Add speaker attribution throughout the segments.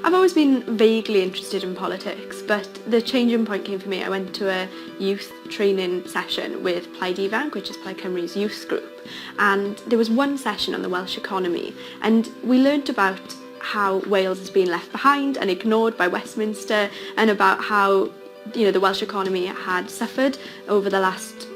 Speaker 1: I've always been vaguely interested in politics, but the changing point came for me. I went to a youth training session with Plaid Ifanc, which is Plaid Cymru's youth group, and there was one session on the Welsh economy, and we learnt about how Wales has been left behind and ignored by Westminster, and about how the Welsh economy had suffered over the last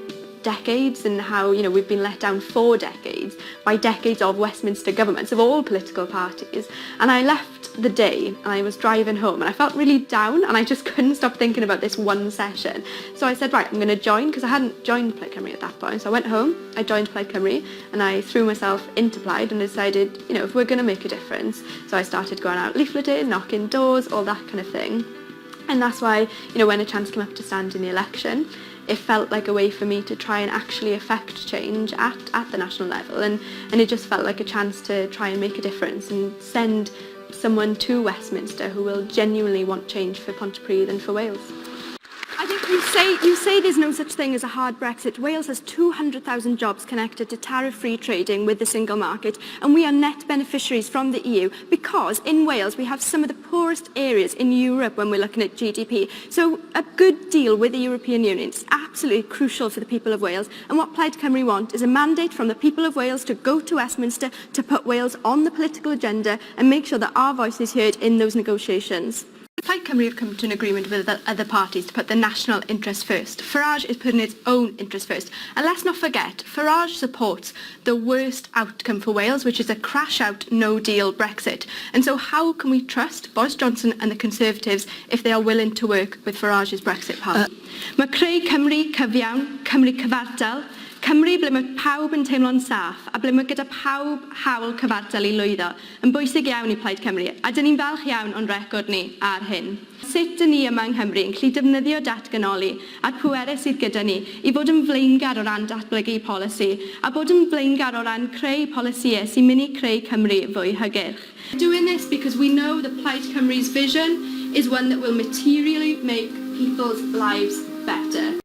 Speaker 1: decades, and how we've been let down for decades by decades of Westminster governments of all political parties. And I left the day and I was driving home and I felt really down, and I just couldn't stop thinking about this one session. So I said, right, I'm going to join, because I hadn't joined Plaid Cymru at that point. So I went home, I joined Plaid Cymru, and I threw myself into Plaid and decided, if we're going to make a difference. So I started going out leafleting, knocking doors, all that kind of thing. And that's why, when a chance came up to stand in the election, it felt like a way for me to try and actually affect change at the national level, and it just felt like a chance to try and make a difference and send someone to Westminster who will genuinely want change for Pontypridd and for Wales. I think you say there's no such thing as a hard Brexit. Wales has 200,000 jobs connected to tariff-free trading with the single market, and we are net beneficiaries from the EU because in Wales we have some of the poorest areas in Europe when we're looking at GDP. So a good deal with the European Union is absolutely crucial for the people of Wales, and what Plaid Cymru want is a mandate from the people of Wales to go to Westminster to put Wales on the political agenda and make sure that our voice is heard in those negotiations. Plaid Cymru have come to an agreement with the other parties to put the national interest first. Farage is putting its own interest first. And let's not forget, Farage supports the worst outcome for Wales, which is a crash-out, no-deal Brexit. And so how can we trust Boris Johnson and the Conservatives if they are willing to work with Farage's Brexit party? Mae creu Cymru cyfiawn, Cymru cyfartal, Cymru ble mae pawb yn teimlo'n saff a ble mae gyda pawb hawl cyfartal i lwyddo yn bwysig iawn i Plaid Cymru, a dyn ni'n falch iawn o'n record ni ar hyn. Sut dyn ni yma yng Nghymru yn gallu defnyddio datganoli a'r pwerau sydd gyda ni i fod yn flaengar o ran datblygu polisi a bod yn flaengar o ran creu polisïau sy'n mynd i creu Cymru fwy hygyrch. Doing this because we know that Plaid Cymru's vision is one that will materially make people's lives better.